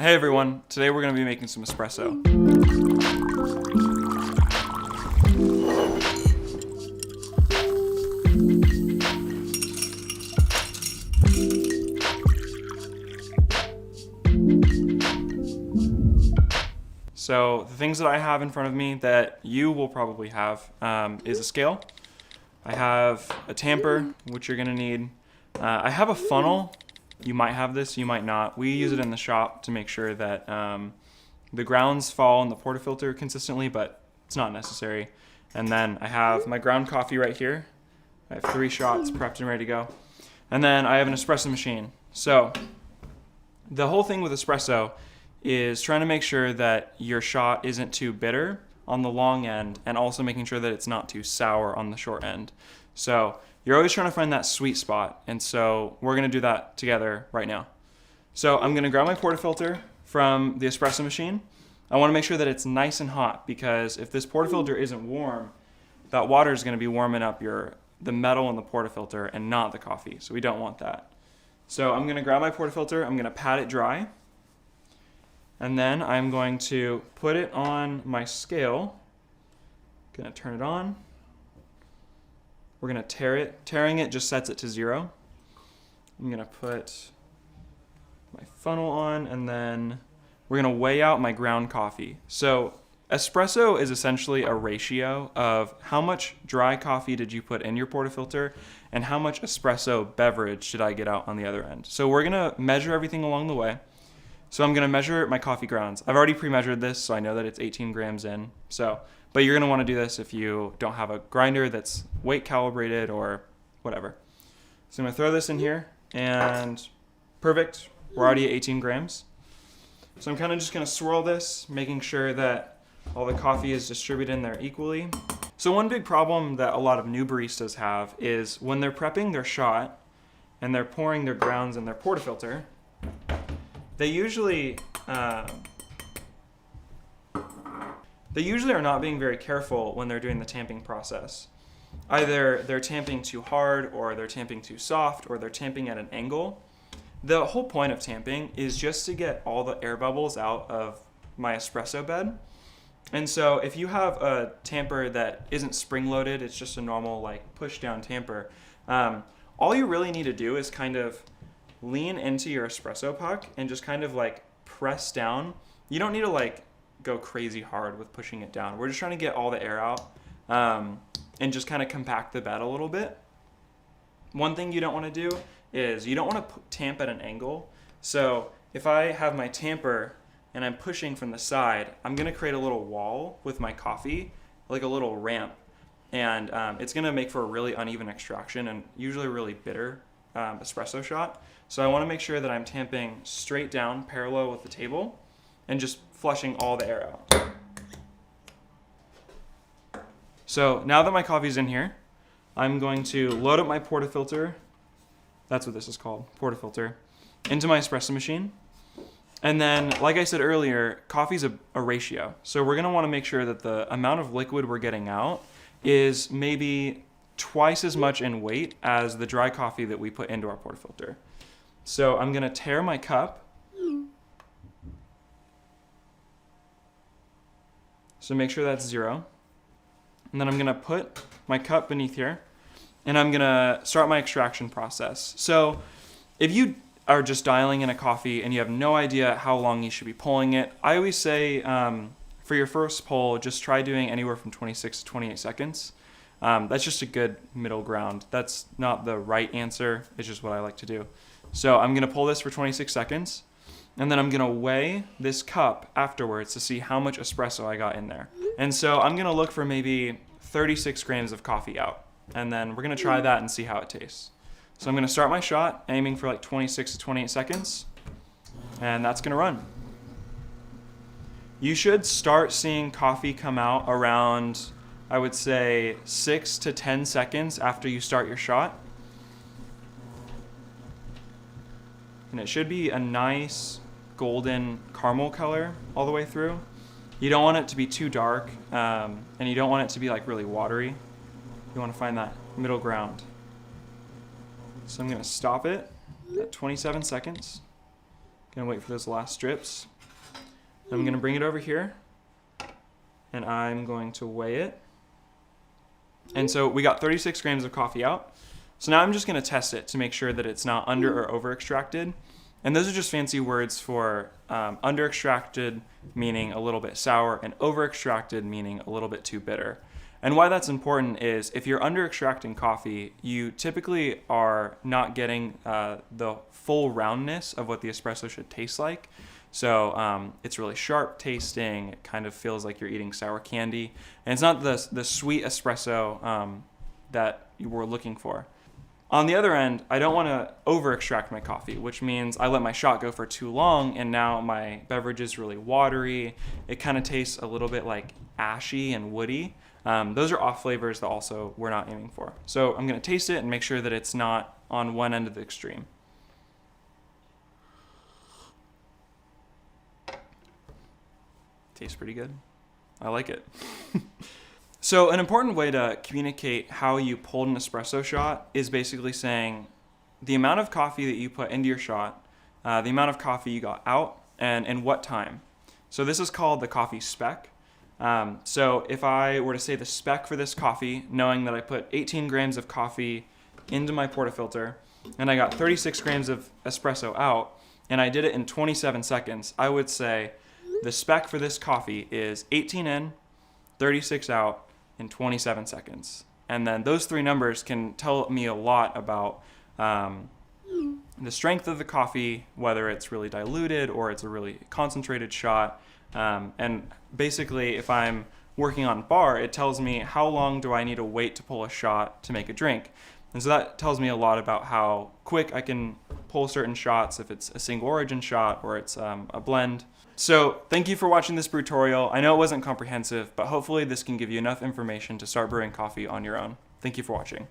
Hey everyone, today we're going to be making some espresso. So the things that I have in front of me that you will probably have is a scale. I have a tamper, which you're going to need. I have a funnel. You might have this, you might not. We use it in the shop to make sure that the grounds fall in the portafilter consistently, but it's not necessary. And then I have my ground coffee right here. I have 3 shots prepped and ready to go. And then I have an espresso machine. So the whole thing with espresso is trying to make sure that your shot isn't too bitter on the long end and also making sure that it's not too sour on the short end. So you're always trying to find that sweet spot, and so we're going to do that together right now. So I'm going to grab my portafilter from the espresso machine. I want to make sure that it's nice and hot, because if this portafilter isn't warm, that water is going to be warming up the metal in the portafilter and not the coffee, so we don't want that. So I'm going to grab my portafilter, I'm going to pat it dry, and then I'm going to put it on my scale. Going to turn it on. We're going to tare it. Tearing it just sets it to 0. I'm going to put my funnel on, and then we're going to weigh out my ground coffee. So espresso is essentially a ratio of how much dry coffee did you put in your portafilter and how much espresso beverage did I get out on the other end. So we're going to measure everything along the way. So I'm going to measure my coffee grounds. I've already pre-measured this, so I know that it's 18 grams in. But you're going to want to do this if you don't have a grinder that's weight calibrated or whatever. So I'm going to throw this in here, and perfect. We're already at 18 grams. So I'm kind of just going to swirl this, making sure that all the coffee is distributed in there equally. So one big problem that a lot of new baristas have is when they're prepping their shot and they're pouring their grounds in their portafilter, they usually are not being very careful when they're doing the tamping process. Either they're tamping too hard, or they're tamping too soft, or they're tamping at an angle. The whole point of tamping is just to get all the air bubbles out of my espresso bed. And so if you have a tamper that isn't spring-loaded, it's just a normal push-down tamper, all you really need to do is kind of lean into your espresso puck and just kind of press down. You don't need to go crazy hard with pushing it down. We're just trying to get all the air out and just kind of compact the bed a little bit. One thing you don't want to do is you don't want to tamp at an angle. So if I have my tamper and I'm pushing from the side, I'm going to create a little wall with my coffee, like a little ramp. And it's going to make for a really uneven extraction and usually a really bitter espresso shot. So I want to make sure that I'm tamping straight down parallel with the table and just flushing all the air out. So now that my coffee's in here, I'm going to load up my portafilter, that's what this is called, portafilter, into my espresso machine. And then, like I said earlier, coffee's a ratio. So we're going to want to make sure that the amount of liquid we're getting out is maybe twice as much in weight as the dry coffee that we put into our portafilter. So I'm going to tare my cup. So make sure that's 0. And then I'm going to put my cup beneath here, and I'm going to start my extraction process. So if you are just dialing in a coffee and you have no idea how long you should be pulling it, I always say for your first pull, just try doing anywhere from 26 to 28 seconds. That's just a good middle ground. That's not the right answer. It's just what I like to do. So I'm going to pull this for 26 seconds, and then I'm going to weigh this cup afterwards to see how much espresso I got in there. And so I'm going to look for maybe 36 grams of coffee out, and then we're going to try that and see how it tastes. So I'm going to start my shot, aiming for 26 to 28 seconds, and that's going to run. You should start seeing coffee come out around, I would say, 6 to 10 seconds after you start your shot. And it should be a nice golden caramel color all the way through. You don't want it to be too dark, and you don't want it to be really watery. You want to find that middle ground. So I'm going to stop it at 27 seconds. Gonna wait for those last drips. I'm gonna bring it over here and I'm going to weigh it. And so we got 36 grams of coffee out. So now I'm just gonna test it to make sure that it's not under or over extracted. And those are just fancy words for under extracted, meaning a little bit sour, and over extracted, meaning a little bit too bitter. And why that's important is if you're under extracting coffee, you typically are not getting the full roundness of what the espresso should taste like. So it's really sharp tasting. It kind of feels like you're eating sour candy. And it's not the sweet espresso that you were looking for. On the other end, I don't want to over extract my coffee, which means I let my shot go for too long and now my beverage is really watery. It kind of tastes a little bit like ashy and woody. Those are off flavors that also we're not aiming for. So I'm going to taste it and make sure that it's not on one end of the extreme. Tastes pretty good. I like it. So an important way to communicate how you pulled an espresso shot is basically saying the amount of coffee that you put into your shot, the amount of coffee you got out, and what time. So this is called the coffee spec. So if I were to say the spec for this coffee, knowing that I put 18 grams of coffee into my portafilter and I got 36 grams of espresso out and I did it in 27 seconds, I would say the spec for this coffee is 18 in, 36 out, in 27 seconds. And then those three numbers can tell me a lot about the strength of the coffee, whether it's really diluted or it's a really concentrated shot. And basically, if I'm working on bar, it tells me how long do I need to wait to pull a shot to make a drink. And so that tells me a lot about how quick I can pull certain shots, if it's a single origin shot or it's a blend. So thank you for watching this BrewTorial. I know it wasn't comprehensive, but hopefully this can give you enough information to start brewing coffee on your own. Thank you for watching.